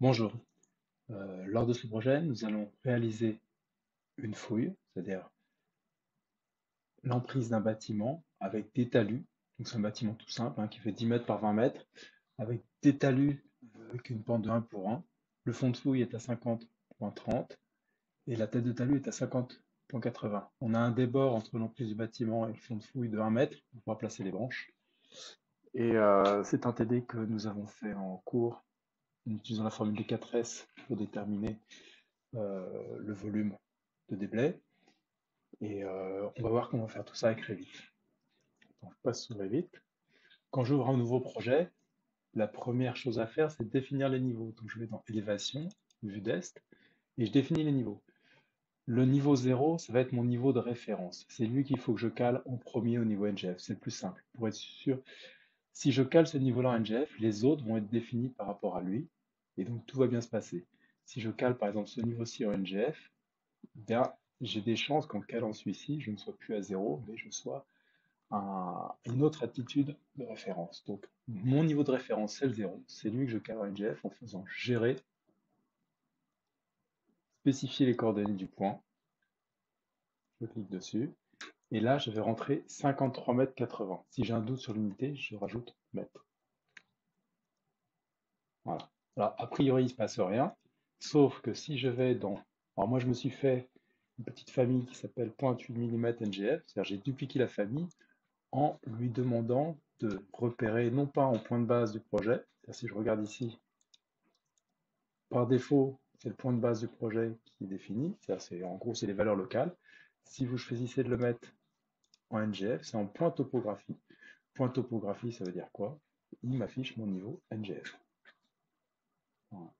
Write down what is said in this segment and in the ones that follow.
Bonjour. Lors de ce projet, nous allons réaliser une fouille, c'est-à-dire l'emprise d'un bâtiment avec des talus. Donc c'est un bâtiment tout simple qui fait 10 mètres par 20 mètres, avec des talus avec une pente de 1 pour 1. Le fond de fouille est à 50,30 et la tête de talus est à 50,80. On a un débord entre l'emprise du bâtiment et le fond de fouille de 1 mètre pour pouvoir placer les branches. Et c'est un TD que nous avons fait en cours en utilisant la formule des 4S pour déterminer le volume de déblai. Et on va voir comment faire tout ça avec Revit. Donc, je passe sur Revit. Quand j'ouvre un nouveau projet, la première chose à faire, c'est de définir les niveaux. Donc je vais dans Élévation, Vue d'Est, et je définis les niveaux. Le niveau 0, ça va être mon niveau de référence. C'est lui qu'il faut que je cale en premier au niveau NGF. C'est le plus simple. Pour être sûr, si je cale ce niveau-là en NGF, les autres vont être définis par rapport à lui. Et donc tout va bien se passer. Si je cale par exemple ce niveau-ci en NGF, bien, j'ai des chances qu'en calant celui-ci, je ne sois plus à 0, mais je sois à une autre attitude de référence. Donc, mon niveau de référence, c'est le 0. C'est lui que je cale en NGF en faisant gérer, spécifier les coordonnées du point. Je clique dessus. Et là, je vais rentrer 53 mètres 80. Si j'ai un doute sur l'unité, je rajoute mètre. Voilà. Alors, a priori, il ne se passe rien. Sauf que si je vais dans... Alors, moi, je me suis fait une petite famille qui s'appelle 0.8 mm NGF. C'est-à-dire, j'ai dupliqué la famille en lui demandant de repérer, non pas en point de base du projet, si je regarde ici, par défaut, c'est le point de base du projet qui est défini, en gros, c'est les valeurs locales. Si vous choisissez de le mettre en NGF, c'est en point topographie. Point topographie, ça veut dire quoi? Il m'affiche mon niveau NGF. Voilà.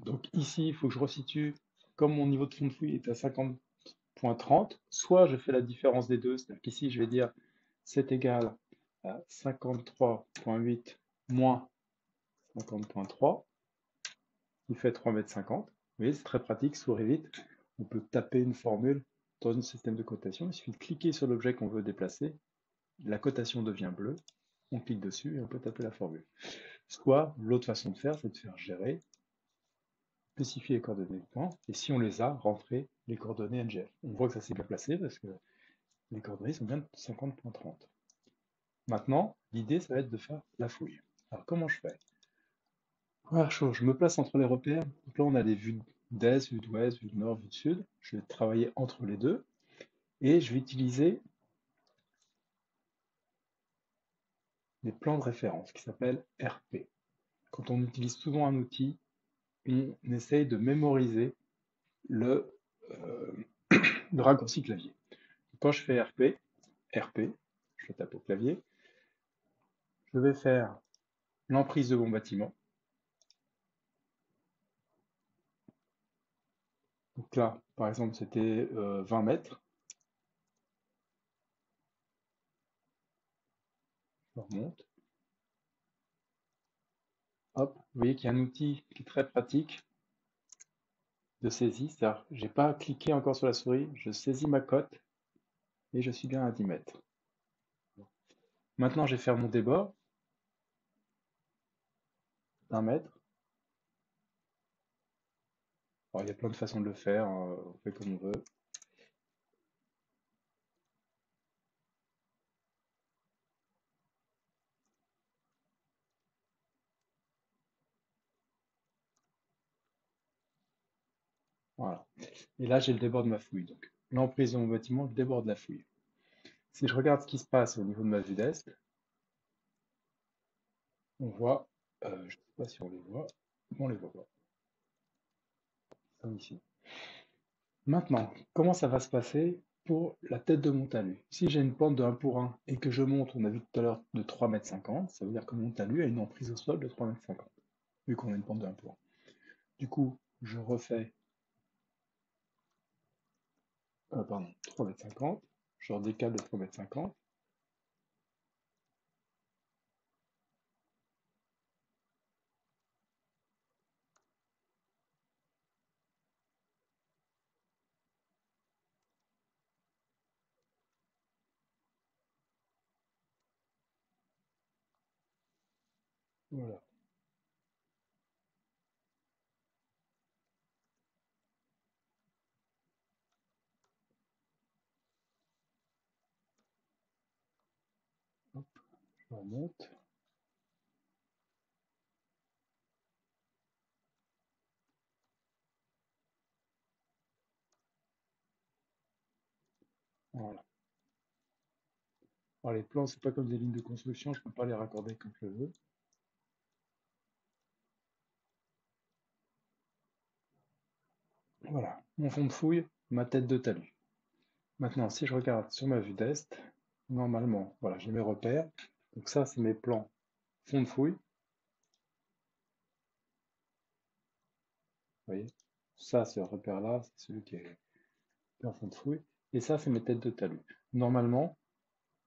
Donc ici, il faut que je resitue, comme mon niveau de fond de fouille est à 50,30, soit je fais la différence des deux, c'est-à-dire qu'ici, je vais dire c'est égal à 53,8 moins 50,3, qui fait 3,50 m. Vous voyez, c'est très pratique sous Revit. On peut taper une formule dans un système de cotation. Il suffit de cliquer sur l'objet qu'on veut déplacer. La cotation devient bleue. On clique dessus et on peut taper la formule. Soit, l'autre façon de faire, c'est de faire gérer, spécifier les coordonnées du point, et si on les a, rentrer les coordonnées NGF. On voit que ça s'est bien placé parce que les coordonnées sont bien de 50,30. Maintenant, l'idée, ça va être de faire la fouille. Alors, comment je fais? Première chose, je me place entre les repères. Donc là, on a des vues d'est, vue d'ouest, vue de nord, vue de sud. Je vais travailler entre les deux et je vais utiliser des plans de référence qui s'appellent RP. Quand on utilise souvent un outil, on essaye de mémoriser le, euh, le raccourci clavier. Quand je fais RP, je tape au clavier, je vais faire l'emprise de mon bâtiment. Donc là, par exemple, c'était 20 mètres. Je remonte. Hop, vous voyez qu'il y a un outil qui est très pratique de saisie, c'est-à-dire j'ai pas cliqué encore sur la souris, je saisis ma cote et je suis bien à 10 mètres. Maintenant, je vais faire mon débord d'un mètre. Alors, il y a plein de façons de le faire, on fait comme on veut. Voilà. Et là, j'ai le débord de ma fouille. Donc, l'emprise de mon bâtiment, le débord de la fouille. Si je regarde ce qui se passe au niveau de ma vue d'est, on voit, je ne sais pas si on les voit, on les voit pas, comme ici. Maintenant, comment ça va se passer pour la tête de mon talus? Si j'ai une pente de 1 pour 1 et que je monte, on a vu tout à l'heure, de 3,50 m, ça veut dire que mon talus a une emprise au sol de 3,50 m, vu qu'on a une pente de 1 pour 1. Du coup, je refais, pardon, 3,50 m, je redécale de 3,50 m, Voilà. Hop, je remonte. Voilà. Alors, les plans, c'est pas comme des lignes de construction, je peux pas les raccorder comme je veux. Voilà, mon fond de fouille, ma tête de talus. Maintenant, si je regarde sur ma vue d'est, normalement, voilà, j'ai mes repères. Donc ça, c'est mes plans fond de fouille. Vous voyez, ça, ce repère-là, c'est celui qui est en fond de fouille. Et ça, c'est mes têtes de talus. Normalement,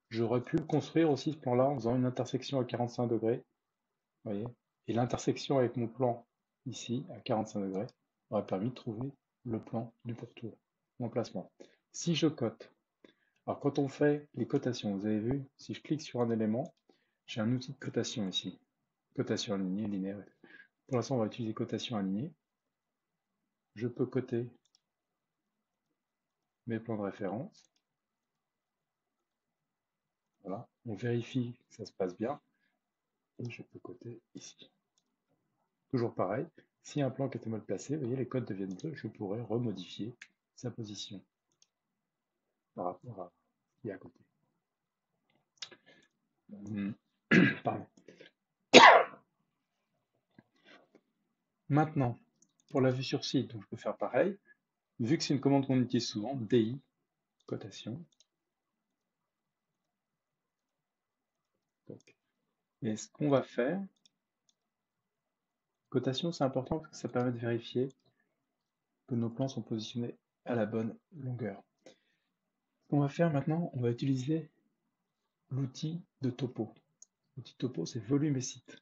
j'aurais pu le construire aussi, ce plan-là, en faisant une intersection à 45 degrés. Vous voyez, et l'intersection avec mon plan ici, à 45 degrés, aurait permis de trouver le plan du pourtour, l'emplacement. Si je cote, alors quand on fait les cotations, vous avez vu, si je clique sur un élément, j'ai un outil de cotation ici. Cotation alignée, linéaire. Pour l'instant, on va utiliser cotation alignée. Je peux coter mes plans de référence. Voilà, on vérifie que ça se passe bien. Et je peux coter ici. Toujours pareil, si un plan qui était mal placé, vous voyez, les codes deviennent bleus, je pourrais remodifier sa position par rapport à ce qui est à côté. Pardon. Maintenant, pour la vue sur site, donc je peux faire pareil. Vu que c'est une commande qu'on utilise souvent, DI, cotation. Et ce qu'on va faire, cotation, c'est important parce que ça permet de vérifier que nos plans sont positionnés à la bonne longueur. Ce qu'on va faire maintenant, on va utiliser l'outil de topo. L'outil de topo, c'est volume et site.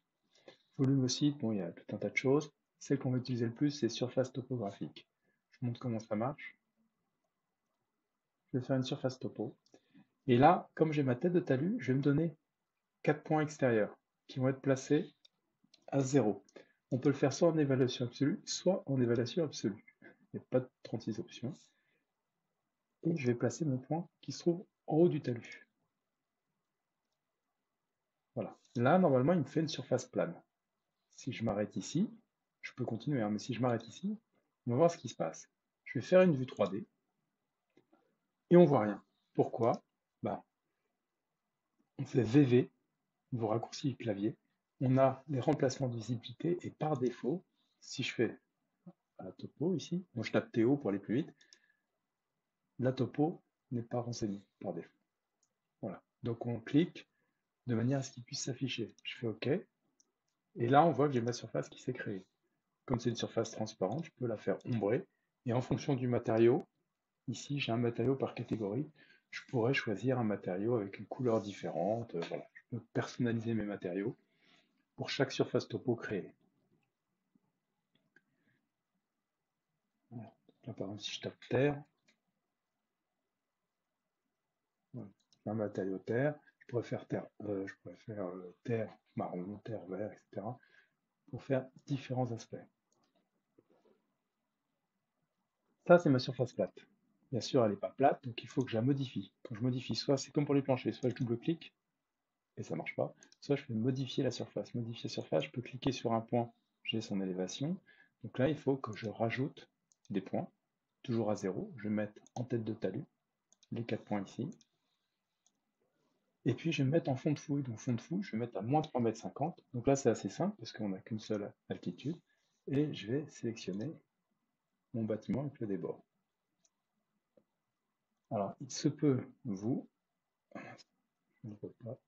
Volume et site, bon, il y a tout un tas de choses. Celle qu'on va utiliser le plus, c'est surface topographique. Je vous montre comment ça marche. Je vais faire une surface topo. Et là, comme j'ai ma tête de talus, je vais me donner 4 points extérieurs qui vont être placés à 0. On peut le faire soit en évaluation absolue, soit en évaluation absolue. Il n'y a pas de 36 options. Et je vais placer mon point qui se trouve en haut du talus. Voilà. Là, normalement, il me fait une surface plane. Si je m'arrête ici, je peux continuer, hein, mais si je m'arrête ici, on va voir ce qui se passe. Je vais faire une vue 3D et on voit rien. Pourquoi? Bah, on fait VV, vous raccourci du clavier. On a les remplacements de visibilité et par défaut, si je fais la topo ici, moi je tape TO pour aller plus vite, la topo n'est pas renseignée par défaut. Voilà. Donc on clique de manière à ce qu'il puisse s'afficher. Je fais OK. Et là, on voit que j'ai ma surface qui s'est créée. Comme c'est une surface transparente, je peux la faire ombrer. Et en fonction du matériau, ici j'ai un matériau par catégorie, je pourrais choisir un matériau avec une couleur différente. Voilà. Je peux personnaliser mes matériaux pour chaque surface topo créée. Voilà. Là, par exemple, si je tape terre, voilà. Un matériau terre, je pourrais faire terre marron, terre vert, etc. pour faire différents aspects. Ça, c'est ma surface plate. Bien sûr, elle n'est pas plate, donc il faut que je la modifie. Quand je modifie, soit c'est comme pour les planchers, soit je double-clique, et ça ne marche pas, soit je fais modifier la surface. Modifier la surface, je peux cliquer sur un point, j'ai son élévation. Donc là, il faut que je rajoute des points, toujours à 0. Je vais mettre en tête de talus les 4 points ici. Et puis je vais me mettre en fond de fouille. Donc fond de fouille, je vais mettre à moins 3,50 m. Donc là, c'est assez simple, parce qu'on n'a qu'une seule altitude. Et je vais sélectionner mon bâtiment avec le débord. Alors, il se peut, je ne peux pas,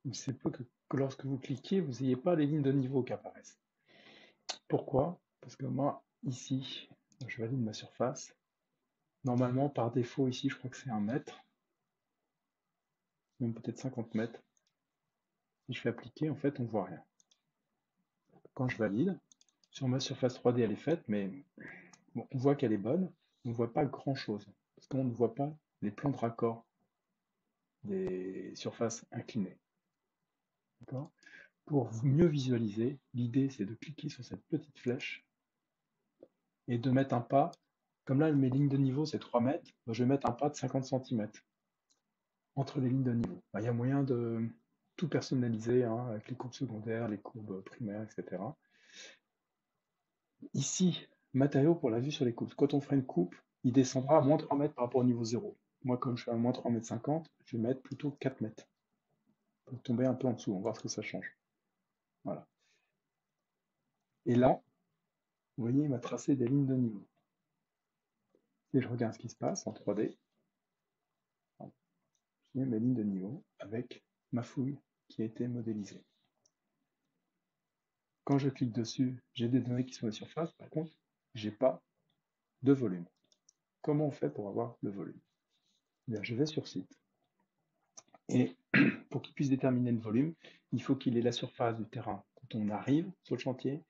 il se peut que lorsque vous cliquez, vous n'ayez pas les lignes de niveau qui apparaissent. Pourquoi? Parce que moi, ici, je valide ma surface. Normalement, par défaut, ici, je crois que c'est 1 mètre, même peut-être 50 mètres. Si je fais appliquer, en fait, on ne voit rien. Quand je valide, sur ma surface 3D, elle est faite, mais bon, on voit qu'elle est bonne, on ne voit pas grand-chose, parce qu'on ne voit pas les plans de raccord des surfaces inclinées. D'accord? Pour mieux visualiser, l'idée c'est de cliquer sur cette petite flèche et de mettre un pas. Comme là, mes lignes de niveau c'est 3 mètres, moi, je vais mettre un pas de 50 centimètres entre les lignes de niveau. Il y a moyen de tout personnaliser, hein, avec les courbes secondaires, les courbes primaires, etc. Ici, matériaux pour la vue sur les coupes. Quand on fera une coupe, il descendra à moins 3 mètres par rapport au niveau 0. Moi, comme je suis à moins 3 mètres 50, je vais mettre plutôt 4 mètres. Pour tomber un peu en dessous, on va voir ce que ça change. Voilà. Et là, vous voyez, il m'a tracé des lignes de niveau. Et je regarde ce qui se passe en 3D. J'ai mes lignes de niveau avec ma fouille qui a été modélisée. Quand je clique dessus, j'ai des données qui sont à la surface. Par contre, j'ai pas de volume. Comment on fait pour avoir le volume? Bien, je vais sur site. Et pour qu'il puisse déterminer le volume, il faut qu'il ait la surface du terrain quand on arrive sur le chantier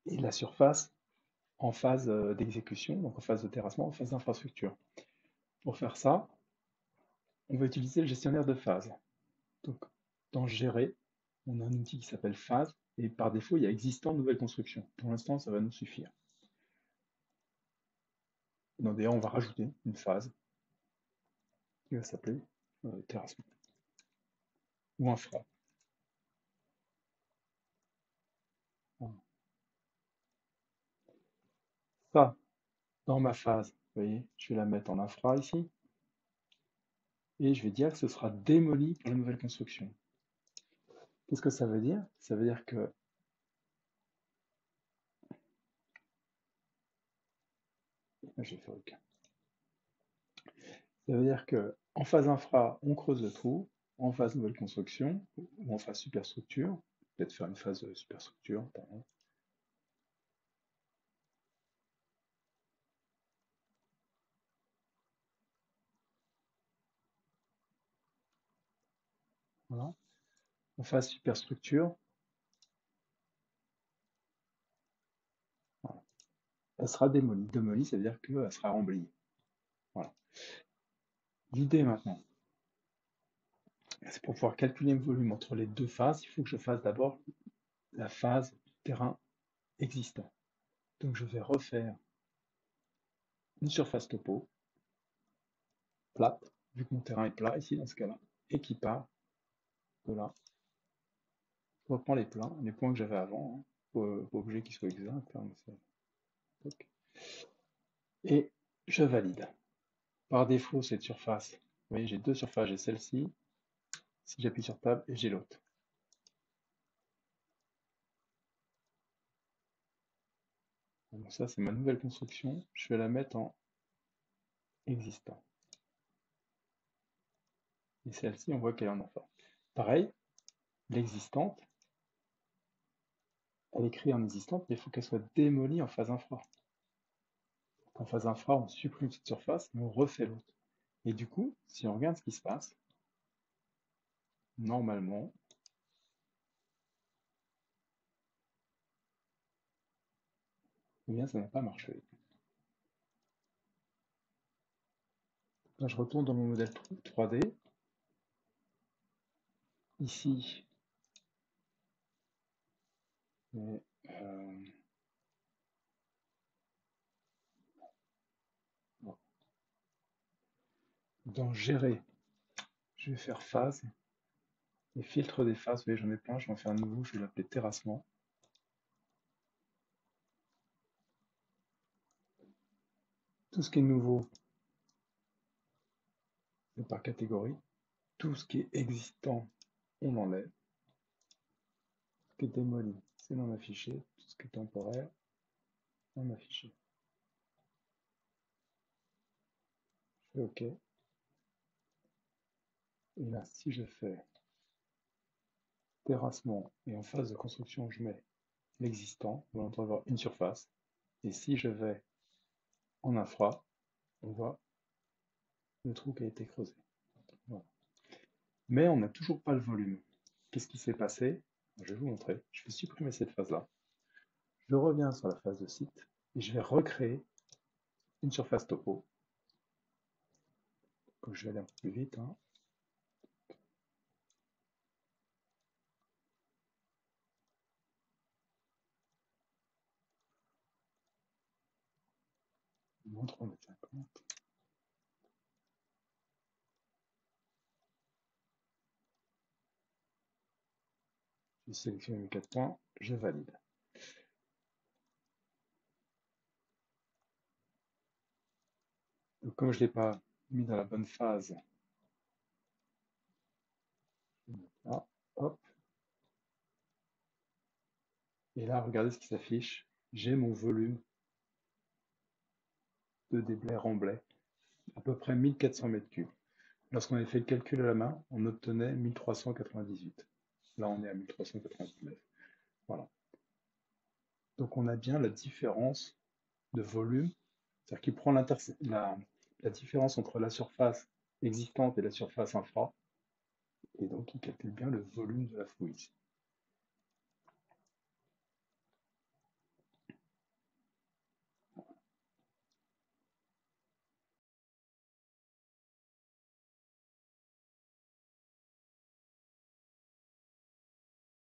et la surface en phase d'exécution, donc en phase de terrassement, en phase d'infrastructure. Pour faire ça, on va utiliser le gestionnaire de phase. Donc, dans Gérer, on a un outil qui s'appelle phase, et par défaut, il y a existant nouvelle construction. Pour l'instant, ça va nous suffire. D'ailleurs, on va rajouter une phase qui va s'appeler terrassement ou infra. Voilà. Ça, dans ma phase, vous voyez, je vais la mettre en infra ici, et je vais dire que ce sera démoli pour la nouvelle construction. Qu'est-ce que ça veut dire? Ça veut dire que j'ai fait OK. Ça veut dire que en phase infra, on creuse le trou, en phase nouvelle construction, ou en phase superstructure, peut-être faire une phase superstructure, pardon. Voilà. En phase superstructure, voilà, elle sera démolie. Démolie, ça veut dire qu'elle sera remblayée. Voilà. L'idée maintenant, c'est pour pouvoir calculer le volume entre les deux phases, il faut que je fasse d'abord la phase terrain existant. Donc je vais refaire une surface topo, plate, vu que mon terrain est plat ici dans ce cas-là, et qui part de là. Je reprends les points que j'avais avant, hein, pas obligé qu'ils soient exacts, hein, et je valide. Par défaut, cette surface, vous voyez, j'ai deux surfaces, j'ai celle-ci, si j'appuie sur Tab, et j'ai l'autre. Donc ça, c'est ma nouvelle construction, je vais la mettre en existant. Et celle-ci, on voit qu'elle est en enfant. Pareil, l'existante, elle est créée en existante, mais il faut qu'elle soit démolie en phase infra. En phase infra, on supprime cette surface, mais on refait l'autre. Et du coup, si on regarde ce qui se passe, normalement, eh bien, ça n'a pas marché. Là, je retourne dans mon modèle 3D. Ici, mais, dans Gérer, je vais faire phase. Et filtre des phases, vous voyez, j'en ai plein, je vais en faire un nouveau, je vais l'appeler terrassement. Tout ce qui est nouveau, c'est par catégorie. Tout ce qui est existant, on l'enlève. Tout ce qui est démoli, c'est non affiché. Tout ce qui est temporaire, non affiché. Je fais OK. Et là, si je fais terrassement et en phase de construction, je mets l'existant, on va avoir une surface. Et si je vais en infra, on voit le trou qui a été creusé. Voilà. Mais on n'a toujours pas le volume. Qu'est-ce qui s'est passé? Je vais vous montrer. Je vais supprimer cette phase-là. Je reviens sur la phase de site et je vais recréer une surface topo. Donc je vais aller un peu plus vite, hein. moins 3,50 m. Je sélectionne mes 4 points, je valide. Donc, comme je ne l'ai pas mis dans la bonne phase, je vais mettre là, hop. Et là, regardez ce qui s'affiche. J'ai mon volume de déblai remblai, à peu près 1400 m3. Lorsqu'on avait fait le calcul à la main, on obtenait 1398. Là, on est à 1399. Voilà. Donc, on a bien la différence de volume, c'est-à-dire qu'il prend la différence entre la surface existante et la surface infra, et donc il calcule bien le volume de la fouille.